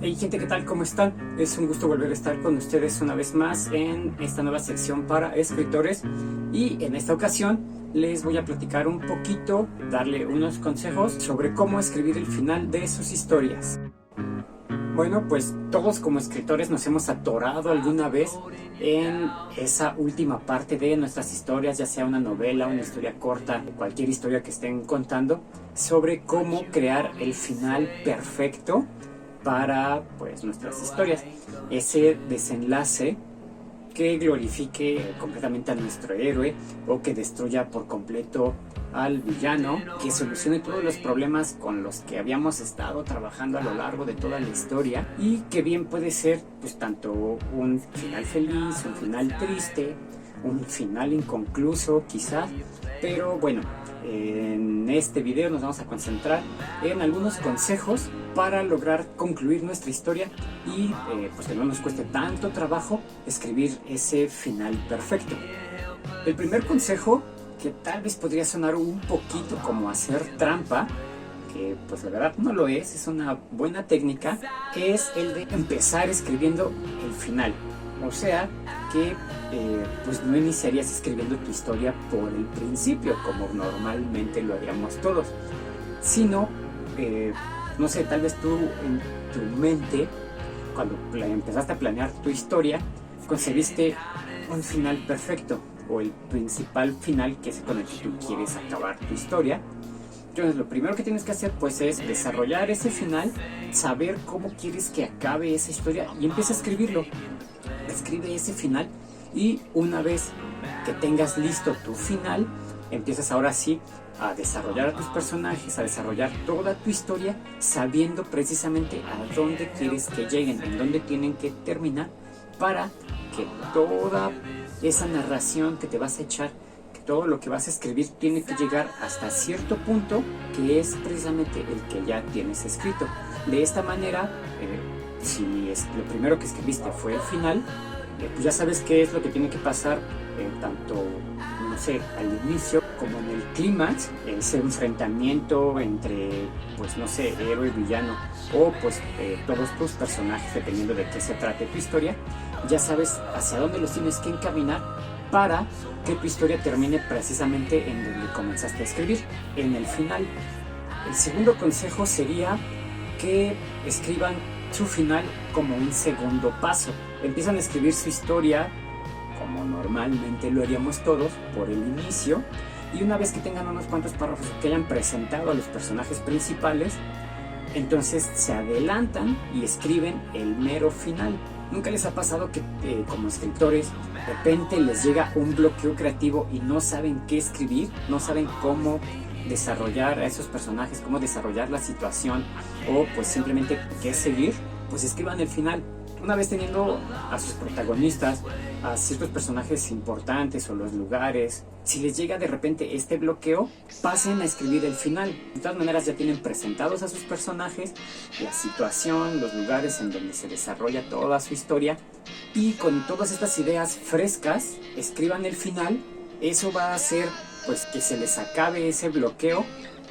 Hey gente, ¿qué tal? ¿Cómo están? Es un gusto volver a estar con ustedes una vez más en esta nueva sección para escritores, y en esta ocasión les voy a platicar un poquito, darle unos consejos sobre cómo escribir el final de sus historias. Bueno, pues todos como escritores nos hemos atorado alguna vez en esa última parte de nuestras historias, ya sea una novela, una historia corta, cualquier historia que estén contando, sobre cómo crear el final perfecto para pues nuestras historias, ese desenlace que glorifique completamente a nuestro héroe o que destruya por completo al villano, que solucione todos los problemas con los que habíamos estado trabajando a lo largo de toda la historia, y que bien puede ser pues tanto un final feliz, un final triste, un final inconcluso quizás. Pero bueno, en este video nos vamos a concentrar en algunos consejos para lograr concluir nuestra historia y pues que no nos cueste tanto trabajo escribir ese final perfecto. El primer consejo, que tal vez podría sonar un poquito como hacer trampa, que pues la verdad no lo es una buena técnica, es el de empezar escribiendo el final. O sea que pues no iniciarías escribiendo tu historia por el principio como normalmente lo haríamos todos, sino no sé, tal vez tú en tu mente, cuando empezaste a planear tu historia, concebiste un final perfecto o el principal final, que es con el que tú quieres acabar tu historia. Entonces lo primero que tienes que hacer pues es desarrollar ese final, saber cómo quieres que acabe esa historia y empieza a escribirlo. Escribe ese final, y una vez que tengas listo tu final, empiezas ahora sí a desarrollar a tus personajes, a desarrollar toda tu historia, sabiendo precisamente a dónde quieres que lleguen, en dónde tienen que terminar, para que toda esa narración que te vas a echar, que todo lo que vas a escribir tiene que llegar hasta cierto punto, que es precisamente el que ya tienes escrito. De esta manera, si es lo primero que escribiste fue el final, pues ya sabes qué es lo que tiene que pasar, tanto, no sé, al inicio como en el clímax, ese enfrentamiento entre, pues no sé, héroe y villano, o pues todos tus personajes, dependiendo de qué se trate tu historia. Ya sabes hacia dónde los tienes que encaminar para que tu historia termine precisamente en donde comenzaste a escribir, en el final. El segundo consejo sería que escriban su final como un segundo paso. Empiezan a escribir su historia como normalmente lo haríamos todos, por el inicio, y una vez que tengan unos cuantos párrafos que hayan presentado a los personajes principales, entonces se adelantan y escriben el mero final. ¿Nunca les ha pasado que como escritores de repente les llega un bloqueo creativo y no saben qué escribir, no saben cómo desarrollar a esos personajes, cómo desarrollar la situación, o pues simplemente qué seguir? Pues escriban el final. Una vez teniendo a sus protagonistas, a ciertos personajes importantes o los lugares, si les llega de repente este bloqueo, pasen a escribir el final. De todas maneras ya tienen presentados a sus personajes, la situación, los lugares en donde se desarrolla toda su historia, y con todas estas ideas frescas escriban el final. Eso va a hacer pues que se les acabe ese bloqueo,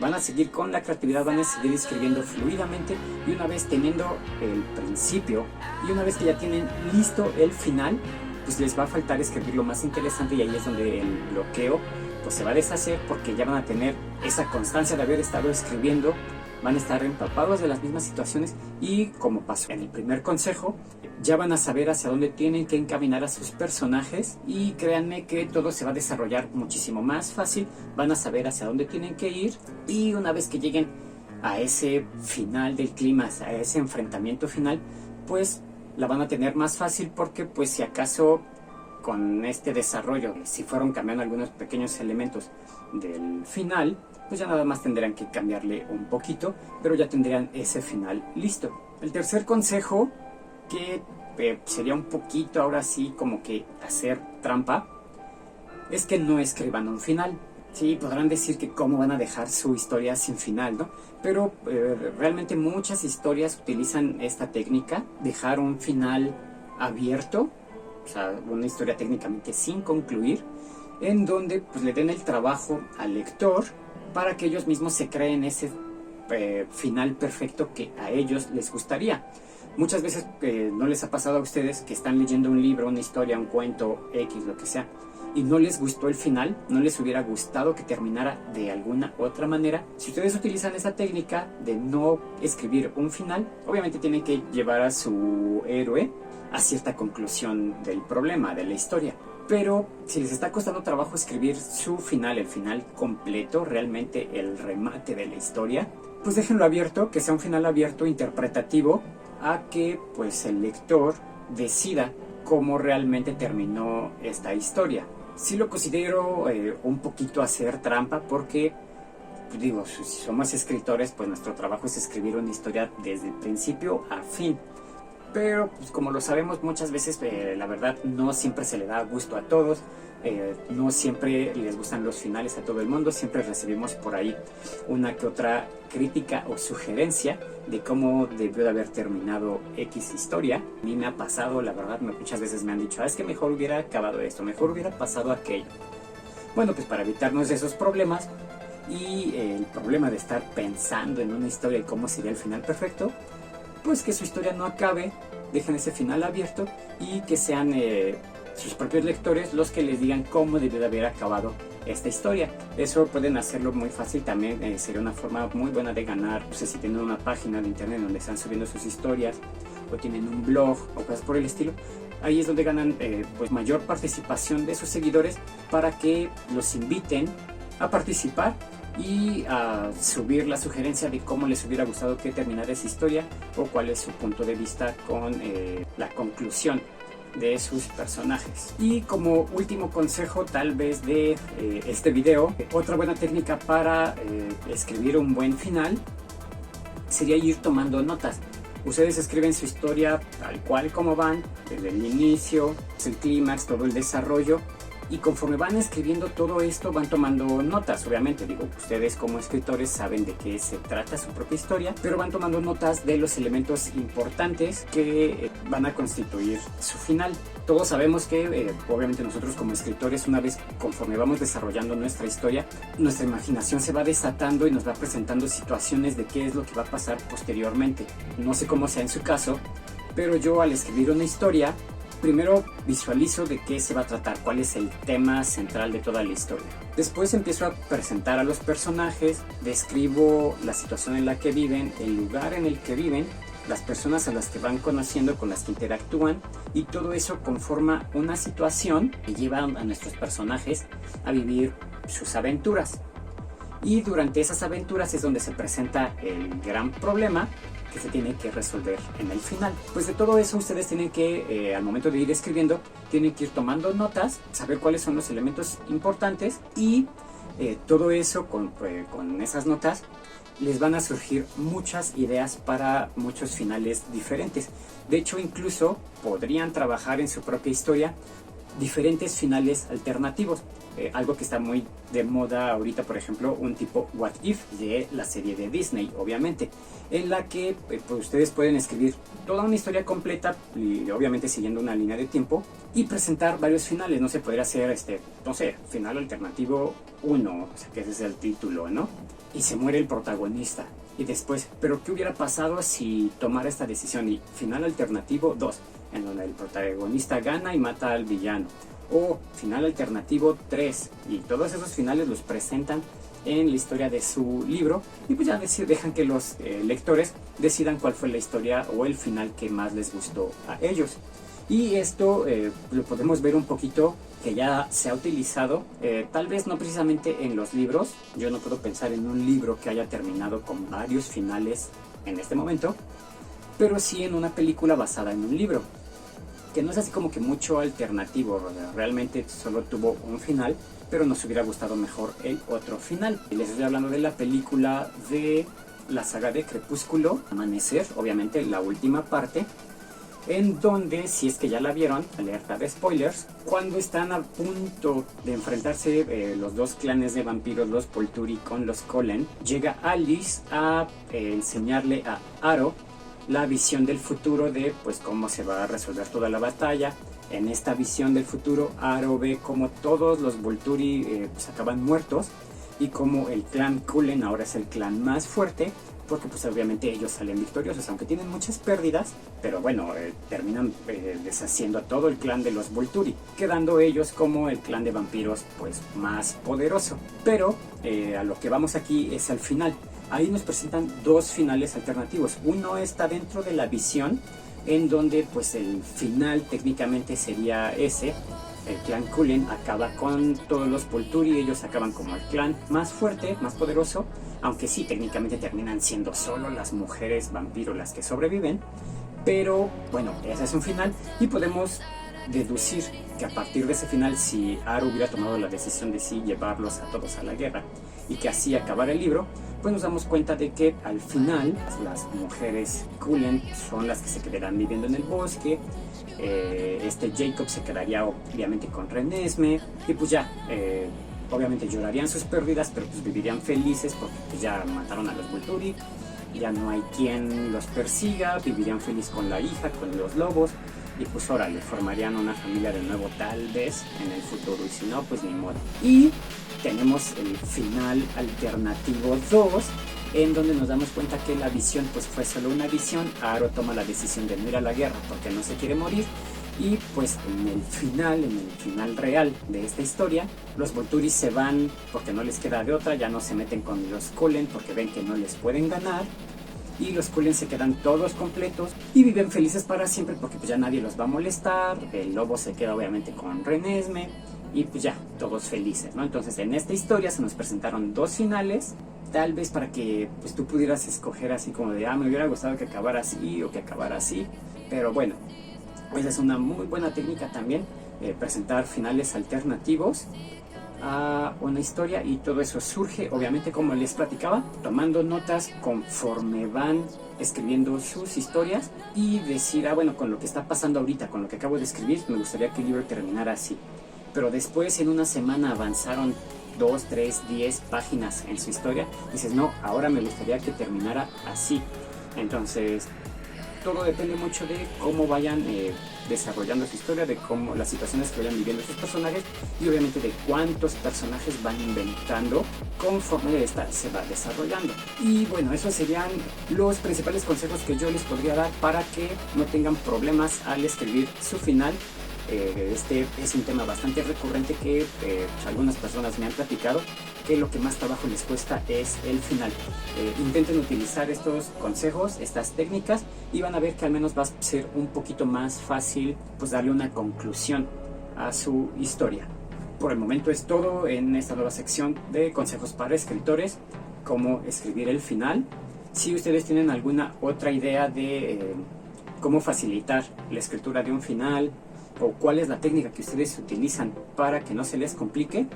van a seguir con la creatividad, van a seguir escribiendo fluidamente, y una vez teniendo el principio y una vez que ya tienen listo el final, pues les va a faltar escribir lo más interesante, y ahí es donde el bloqueo pues se va a deshacer, porque ya van a tener esa constancia de haber estado escribiendo, van a estar empapados de las mismas situaciones, y como pasó en el primer consejo, ya van a saber hacia dónde tienen que encaminar a sus personajes, y créanme que todo se va a desarrollar muchísimo más fácil. Van a saber hacia dónde tienen que ir, y una vez que lleguen a ese final del clímax, a ese enfrentamiento final, pues la van a tener más fácil, porque pues si acaso con este desarrollo, si fueron cambiando algunos pequeños elementos del final, pues ya nada más tendrán que cambiarle un poquito, pero ya tendrían ese final listo. El tercer consejo, que sería un poquito ahora sí como que hacer trampa, es que no escriban un final. Sí, podrán decir que cómo van a dejar su historia sin final, ¿no? Pero realmente muchas historias utilizan esta técnica, dejar un final abierto, o sea, una historia técnicamente sin concluir, en donde pues le den el trabajo al lector para que ellos mismos se creen ese final perfecto que a ellos les gustaría. Muchas veces no les ha pasado a ustedes que están leyendo un libro, una historia, un cuento, X, lo que sea, y no les gustó el final, no les hubiera gustado que terminara de alguna otra manera. Si ustedes utilizan esa técnica de no escribir un final, obviamente tienen que llevar a su héroe a cierta conclusión del problema, de la historia. Pero si les está costando trabajo escribir su final, el final completo, realmente el remate de la historia, pues déjenlo abierto, que sea un final abierto, interpretativo, a que pues el lector decida cómo realmente terminó esta historia. Sí lo considero un poquito hacer trampa porque, digo, si somos escritores, pues nuestro trabajo es escribir una historia desde el principio a fin. Pero pues como lo sabemos muchas veces, la verdad no siempre se le da gusto a todos, no siempre les gustan los finales a todo el mundo, siempre recibimos por ahí una que otra crítica o sugerencia de cómo debió de haber terminado X historia. A mí me ha pasado, la verdad, muchas veces me han dicho, es que mejor hubiera acabado esto, mejor hubiera pasado aquello. Bueno, pues para evitarnos esos problemas y el problema de estar pensando en una historia y cómo sería el final perfecto, pues que su historia no acabe, dejen ese final abierto y que sean sus propios lectores los que les digan cómo debió de haber acabado esta historia. Eso pueden hacerlo muy fácil también, sería una forma muy buena de ganar. No sé si tienen una página de internet donde están subiendo sus historias o tienen un blog o cosas por el estilo. Ahí es donde ganan pues mayor participación de sus seguidores para que los inviten a participar y a subir la sugerencia de cómo les hubiera gustado que terminara esa historia o cuál es su punto de vista con la conclusión de sus personajes. Y como último consejo tal vez de este video, otra buena técnica para escribir un buen final sería ir tomando notas. Ustedes escriben su historia tal cual como van, desde el inicio, el clímax, todo el desarrollo. Y conforme van escribiendo todo esto, van tomando notas. Obviamente, digo, ustedes como escritores saben de qué se trata su propia historia, pero van tomando notas de los elementos importantes que van a constituir su final. Todos sabemos que, obviamente nosotros como escritores, una vez conforme vamos desarrollando nuestra historia, nuestra imaginación se va desatando y nos va presentando situaciones de qué es lo que va a pasar posteriormente. No sé cómo sea en su caso, pero yo al escribir una historia, primero visualizo de qué se va a tratar, cuál es el tema central de toda la historia. Después empiezo a presentar a los personajes, describo la situación en la que viven, el lugar en el que viven, las personas a las que van conociendo, con las que interactúan, y todo eso conforma una situación que lleva a nuestros personajes a vivir sus aventuras. Y durante esas aventuras es donde se presenta el gran problema que se tiene que resolver en el final. Pues de todo eso ustedes tienen que, al momento de ir escribiendo, tienen que ir tomando notas, saber cuáles son los elementos importantes y todo eso con esas notas les van a surgir muchas ideas para muchos finales diferentes. De hecho, incluso podrían trabajar en su propia historia diferentes finales alternativos. Algo que está muy de moda ahorita, por ejemplo, un tipo What If de la serie de Disney, obviamente, en la que pues ustedes pueden escribir toda una historia completa y obviamente siguiendo una línea de tiempo y presentar varios finales. No se podría hacer, no sé, final alternativo 1, o sea, que ese es el título, ¿no? Y se muere el protagonista. Y después, ¿pero qué hubiera pasado si tomara esta decisión? Y final alternativo 2, en donde el protagonista gana y mata al villano. O final alternativo 3, y todos esos finales los presentan en la historia de su libro y pues ya dejan que los lectores decidan cuál fue la historia o el final que más les gustó a ellos. Y esto lo podemos ver un poquito que ya se ha utilizado, tal vez no precisamente en los libros. Yo no puedo pensar en un libro que haya terminado con varios finales en este momento, pero sí en una película basada en un libro, que no es así como que mucho alternativo, realmente solo tuvo un final, pero nos hubiera gustado mejor el otro final. Les estoy hablando de la película de la saga de Crepúsculo, Amanecer, obviamente la última parte, en donde, si es que ya la vieron, alerta de spoilers, cuando están a punto de enfrentarse los dos clanes de vampiros, los Volturi con los Cullen, llega Alice a enseñarle a Aro la visión del futuro de pues cómo se va a resolver toda la batalla. En esta visión del futuro, Aro ve como todos los Volturi pues acaban muertos y como el clan Cullen ahora es el clan más fuerte, porque pues obviamente ellos salen victoriosos, aunque tienen muchas pérdidas, pero bueno, terminan deshaciendo a todo el clan de los Volturi, quedando ellos como el clan de vampiros pues más poderoso. Pero a lo que vamos aquí es al final. Ahí nos presentan dos finales alternativos. Uno está dentro de la visión, en donde pues el final técnicamente sería ese. El clan Cullen acaba con todos los Volturi, ellos acaban como el clan más fuerte, más poderoso, aunque sí, técnicamente terminan siendo solo las mujeres vampiro las que sobreviven. Pero bueno, ese es un final y podemos deducir que a partir de ese final, si Aru hubiera tomado la decisión de sí llevarlos a todos a la guerra y que así acabara el libro, pues nos damos cuenta de que al final las mujeres Cullen son las que se quedarán viviendo en el bosque. Jacob se quedaría obviamente con Renesmee y pues ya, obviamente llorarían sus pérdidas, pero pues vivirían felices porque pues ya mataron a los Volturi, ya no hay quien los persiga, vivirían feliz con la hija, con los lobos, y pues órale, formarían una familia de nuevo tal vez en el futuro, y si no, pues ni modo. Y tenemos el final alternativo 2, en donde nos damos cuenta que la visión pues fue solo una visión. Aro toma la decisión de no ir a la guerra porque no se quiere morir, y pues en el final real de esta historia, los Volturi se van porque no les queda de otra, ya no se meten con los Cullen porque ven que no les pueden ganar, y los Cullen se quedan todos completos y viven felices para siempre porque pues ya nadie los va a molestar. El lobo se queda obviamente con Renesmee y pues ya, todos felices, ¿no? Entonces en esta historia se nos presentaron dos finales, tal vez para que pues tú pudieras escoger así como de, me hubiera gustado que acabara así o que acabara así, pero bueno, esa es una muy buena técnica también, presentar finales alternativos a una historia, y todo eso surge obviamente, como les platicaba, tomando notas conforme van escribiendo sus historias y decir, bueno, con lo que está pasando ahorita, con lo que acabo de escribir, me gustaría que el libro terminara así, pero después en una semana avanzaron 2, 3, 10 páginas en su historia, dices, no, ahora me gustaría que terminara así. Entonces todo depende mucho de cómo vayan desarrollando su historia, de cómo las situaciones que vayan viviendo sus personajes, y obviamente de cuántos personajes van inventando conforme esta se va desarrollando. Y bueno, esos serían los principales consejos que yo les podría dar para que no tengan problemas al escribir su final. Este es un tema bastante recurrente que algunas personas me han platicado, que lo que más trabajo les cuesta es el final. Intenten utilizar estos consejos, estas técnicas, y van a ver que al menos va a ser un poquito más fácil pues darle una conclusión a su historia. Por el momento es todo en esta nueva sección de consejos para escritores, cómo escribir el final. Si ustedes tienen alguna otra idea de cómo facilitar la escritura de un final, o cuál es la técnica que ustedes utilizan para que no se les complique,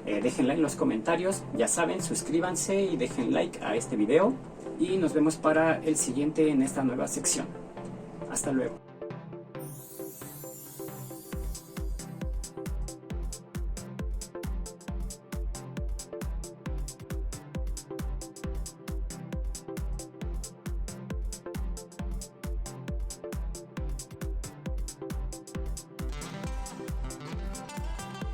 déjenla en los comentarios. Ya saben, suscríbanse y dejen like a este video, y nos vemos para el siguiente en esta nueva sección. Hasta luego.